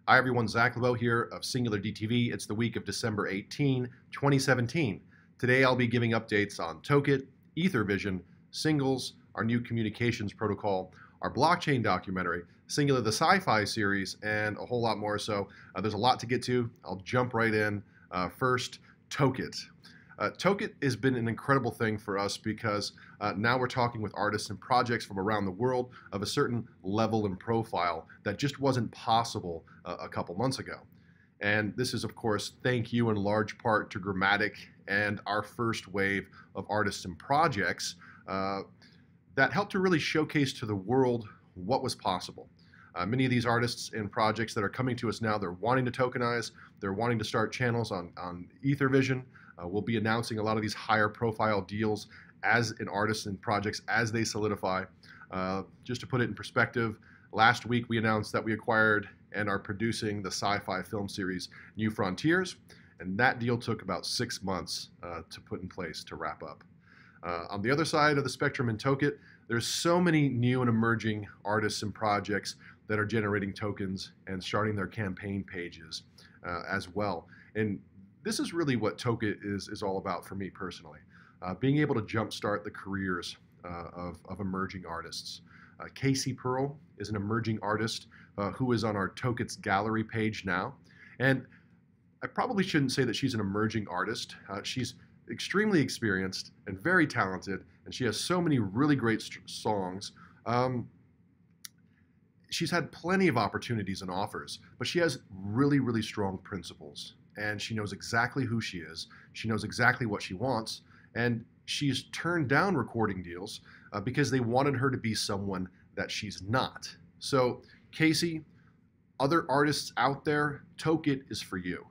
Hi everyone, Zach LeBeau here of SingularDTV. It's the week of December 18, 2017. Today I'll be giving updates on Token, Ethervision, Singles, our new communications protocol, our blockchain documentary, Singular the Sci-Fi series, and a whole lot more. So there's a lot to get to. I'll jump right in. First, Token. Token has been an incredible thing for us because now we're talking with artists and projects from around the world of a certain level and profile that just wasn't possible a couple months ago. And this is, of course, thank you in large part to Grammatic and our first wave of artists and projects that helped to really showcase to the world what was possible. Many of these artists and projects that are coming to us now, they're wanting to tokenize, they're wanting to start channels on Ethervision. We'll be announcing a lot of these higher profile deals as an artists and projects as they solidify. Just to put it in perspective, last week we announced that we acquired and are producing the sci-fi film series New Frontiers, and that deal took about 6 months to put in place to wrap up. On the other side of the spectrum in Token, there's so many new and emerging artists and projects that are generating tokens and starting their campaign pages as well. And this is really what Token is all about for me personally. Being able to jumpstart the careers of emerging artists. Casey Pearl is an emerging artist who is on our Token's gallery page now. And I probably shouldn't say that she's an emerging artist. She's extremely experienced and very talented, and she has so many really great songs. She's had plenty of opportunities and offers, but she has really, really strong principles. And she knows exactly who she is. She knows exactly what she wants. And she's turned down recording deals because they wanted her to be someone that she's not. So, Casey, other artists out there, Token is for you.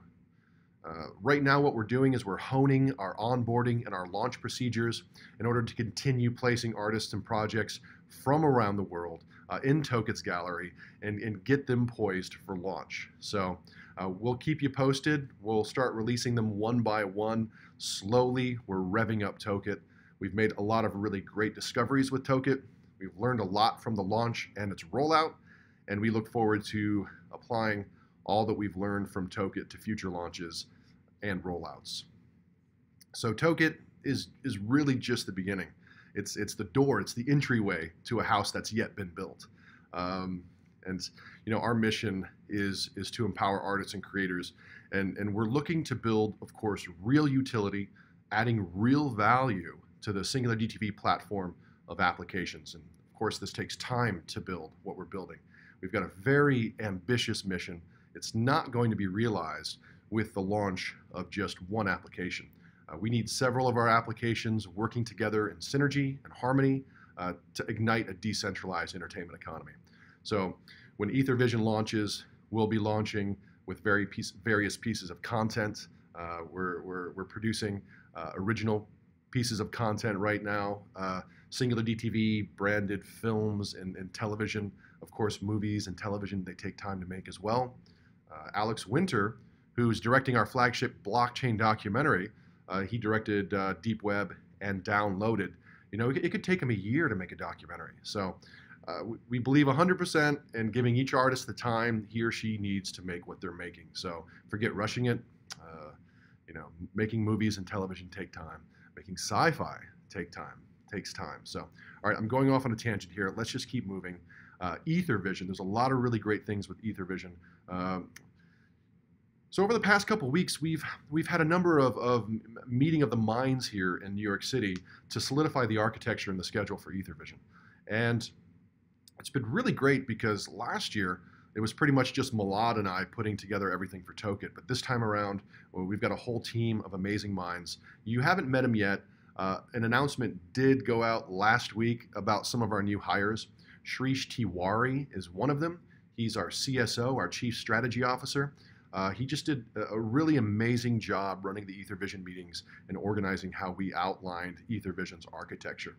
Right now, what we're doing is we're honing our onboarding and our launch procedures in order to continue placing artists and projects from around the world in Token's gallery and get them poised for launch. So we'll keep you posted. We'll start releasing them one by one. Slowly, we're revving up Token. We've made a lot of really great discoveries with Token. We've learned a lot from the launch and its rollout, and we look forward to applying all that we've learned from Token to future launches and rollouts. So Token is really just the beginning. It's the door, it's the entryway to a house that's yet been built. And you know, our mission is to empower artists and creators, and we're looking to build, of course, real utility, adding real value to the SingularDTV platform of applications. And of course, this takes time to build what we're building. We've got a very ambitious mission. It's not going to be realized with the launch of just one application. We need several of our applications working together in synergy and harmony to ignite a decentralized entertainment economy. So when Ethervision launches, we'll be launching with various pieces of content. We're producing original pieces of content right now. SingularDTV branded films and television. Of course, movies and television, they take time to make as well. Alex Winter, who's directing our flagship blockchain documentary, he directed Deep Web and Downloaded. You know, it could take him a year to make a documentary. So we believe 100% in giving each artist the time he or she needs to make what they're making. So forget rushing it. You know, making movies and television take time. Making sci-fi takes time. So, all right, I'm going off on a tangent here. Let's just keep moving. Ethervision, there's a lot of really great things with Ethervision. So over the past couple of weeks, we've had a number of meeting of the minds here in New York City to solidify the architecture and the schedule for Ethervision. And it's been really great because last year, it was pretty much just Malad and I putting together everything for Token. But this time around, well, we've got a whole team of amazing minds. You haven't met them yet. An announcement did go out last week about some of our new hires. Shrish Tiwari is one of them. He's our CSO, our Chief Strategy Officer. He just did a really amazing job running the Ethervision meetings and organizing how we outlined Ethervision's architecture.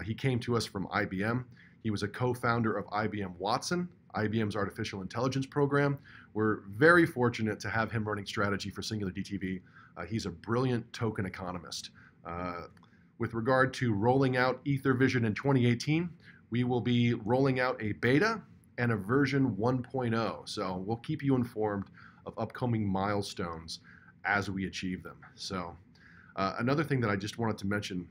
He came to us from IBM. He was a co-founder of IBM Watson, IBM's artificial intelligence program. We're very fortunate to have him running strategy for SingularDTV. He's a brilliant token economist. With regard to rolling out Ethervision in 2018, we will be rolling out a beta and a version 1.0. So we'll keep you informed of upcoming milestones as we achieve them. So another thing that I just wanted to mention,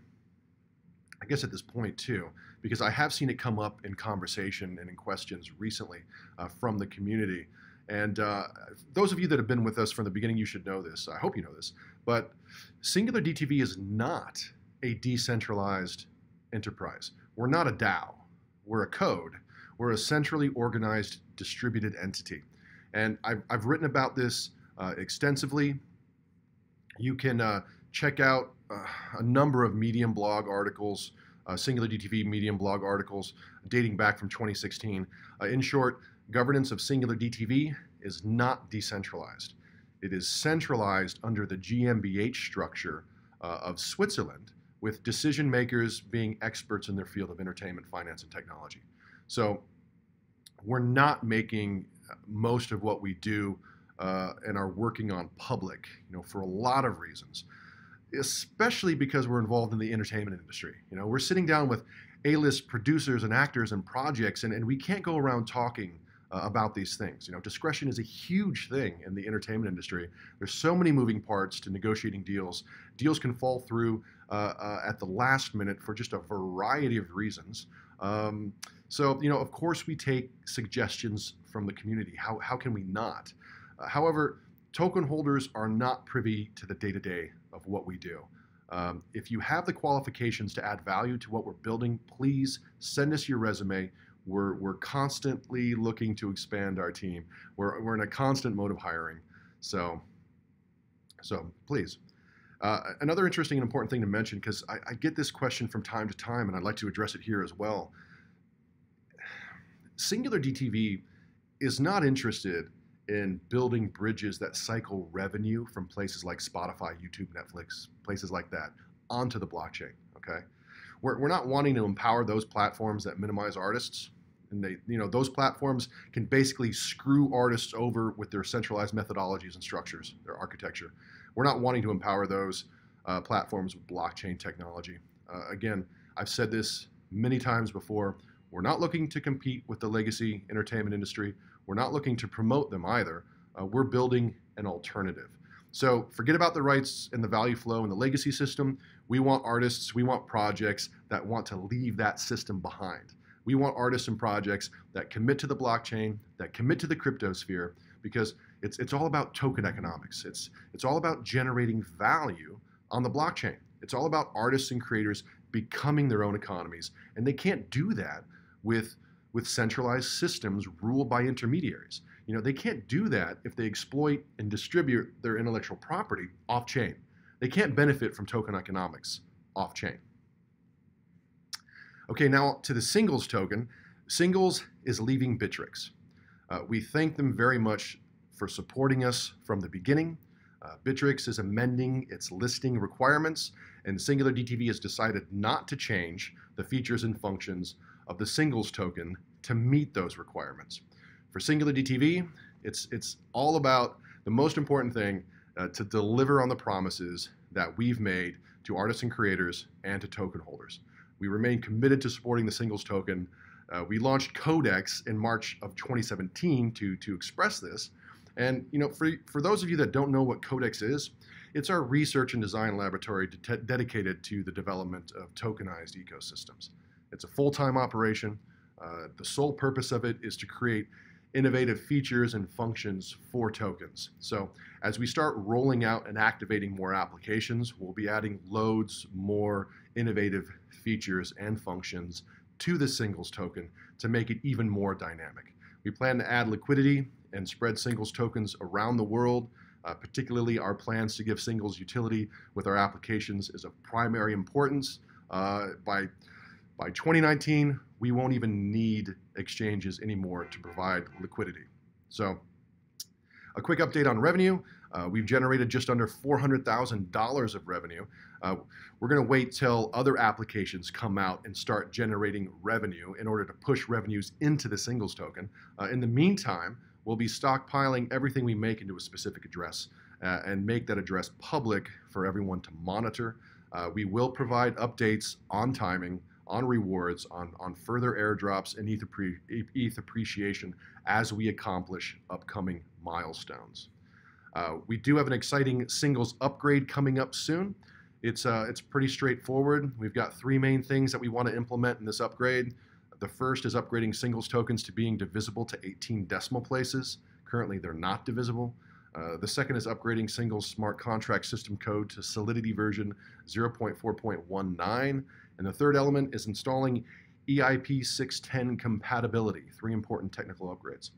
I guess at this point too, because I have seen it come up in conversation and in questions recently from the community. And those of you that have been with us from the beginning, you should know this. I hope you know this. But SingularDTV is not a decentralized enterprise. We're not a DAO. We're a code. We're a centrally organized distributed entity. And I've written about this extensively. You can check out a number of Medium blog articles, SingularDTV Medium blog articles dating back from 2016. In short, governance of SingularDTV is not decentralized. It is centralized under the GmbH structure of Switzerland, with decision makers being experts in their field of entertainment, finance, and technology. So we're not making most of what we do and are working on public, for a lot of reasons, especially because we're involved in the entertainment industry. We're sitting down with A-list producers and actors and projects, and we can't go around talking about these things. Discretion is a huge thing in the entertainment industry. There's so many moving parts to negotiating deals. Deals can fall through at the last minute for just a variety of reasons. So, of course we take suggestions from the community. How can we not? However, token holders are not privy to the day-to-day of what we do. If you have the qualifications to add value to what we're building, please send us your resume. We're constantly looking to expand our team. We're in a constant mode of hiring. So please. Another interesting and important thing to mention, because I get this question from time to time, and I'd like to address it here as well. SingularDTV is not interested in building bridges that cycle revenue from places like Spotify, YouTube, Netflix, places like that, onto the blockchain, okay? We're not wanting to empower those platforms that minimize artists. And those platforms can basically screw artists over with their centralized methodologies and structures, their architecture. We're not wanting to empower those platforms with blockchain technology. Again, I've said this many times before. We're not looking to compete with the legacy entertainment industry. We're not looking to promote them either. We're building an alternative. So forget about the rights and the value flow in the legacy system. We want artists, we want projects that want to leave that system behind. We want artists and projects that commit to the blockchain, that commit to the crypto sphere, because it's all about token economics. It's all about generating value on the blockchain. It's all about artists and creators becoming their own economies. And they can't do that with centralized systems ruled by intermediaries. They can't do that if they exploit and distribute their intellectual property off-chain. They can't benefit from token economics off-chain. Okay, now to the Singles token. Singles is leaving Bittrex. We thank them very much for supporting us from the beginning. Bittrex is amending its listing requirements, and SingularDTV has decided not to change the features and functions of the Singles token to meet those requirements. For SingularDTV, it's all about the most important thing, to deliver on the promises that we've made to artists and creators and to token holders. We remain committed to supporting the Singles token. We launched Codex in March of 2017 to express this. And for those of you that don't know what Codex is, it's our research and design laboratory dedicated to the development of tokenized ecosystems. It's a full-time operation. The sole purpose of it is to create innovative features and functions for tokens. So as we start rolling out and activating more applications, we'll be adding loads more innovative features and functions to the Singles token to make it even more dynamic. We plan to add liquidity and spread Singles tokens around the world. Particularly, our plans to give Singles utility with our applications is of primary importance. By 2019, we won't even need exchanges anymore to provide liquidity. So a quick update on revenue. We've generated just under $400,000 of revenue. We're going to wait till other applications come out and start generating revenue in order to push revenues into the Singles token. In the meantime, we'll be stockpiling everything we make into a specific address and make that address public for everyone to monitor. We will provide updates on timing on rewards, on further airdrops and ETH appreciation as we accomplish upcoming milestones. We do have an exciting singles upgrade coming up soon. It's pretty straightforward. We've got three main things that we want to implement in this upgrade. The first is upgrading singles tokens to being divisible to 18 decimal places. Currently, they're not divisible. The second is upgrading singles smart contract system code to Solidity version 0.4.19. And the third element is installing EIP 610 compatibility. Three important technical upgrades.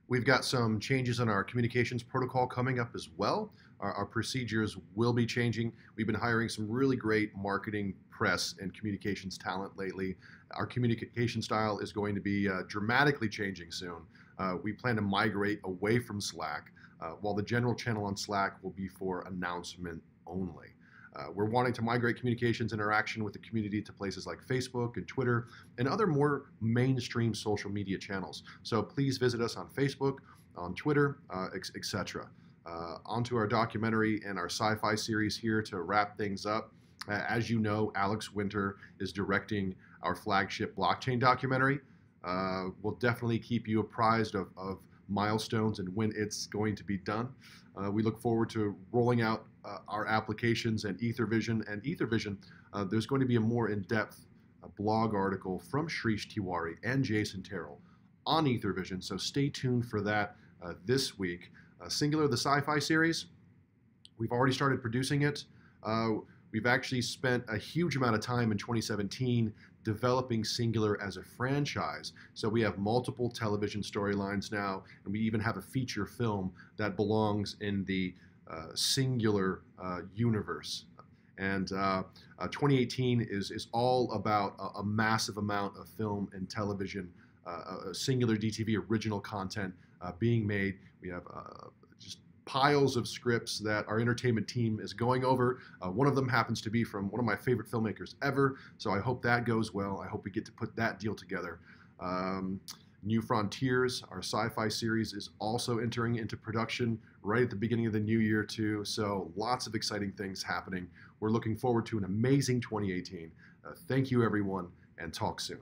We've got some changes in our communications protocol coming up as well. Our procedures will be changing. We've been hiring some really great marketing, press, and communications talent lately. Our communication style is going to be dramatically changing soon. We plan to migrate away from Slack, while the general channel on Slack will be for announcement only. We're wanting to migrate communications interaction with the community to places like Facebook and Twitter and other more mainstream social media channels. So please visit us on Facebook, on Twitter, etc. Onto our documentary and our sci-fi series here to wrap things up. As you know, Alex Winter is directing our flagship blockchain documentary. We'll definitely keep you apprised of milestones and when it's going to be done. We look forward to rolling out our applications and Ethervision. And Ethervision, there's going to be a more in-depth blog article from Shrish Tiwari and Jason Terrell on Ethervision, so stay tuned for that this week. Singular, the sci-fi series, we've already started producing it. We've actually spent a huge amount of time in 2017 developing Singular as a franchise. So we have multiple television storylines now, and we even have a feature film that belongs in the Singular universe. And 2018 is all about a massive amount of film and television, SingularDTV original content being made. We have just piles of scripts that our entertainment team is going over. One of them happens to be from one of my favorite filmmakers ever, so I hope that goes well. I hope we get to put that deal together. New Frontiers, our sci-fi series, is also entering into production right at the beginning of the new year too, so lots of exciting things happening. We're looking forward to an amazing 2018. Thank you everyone, and talk soon.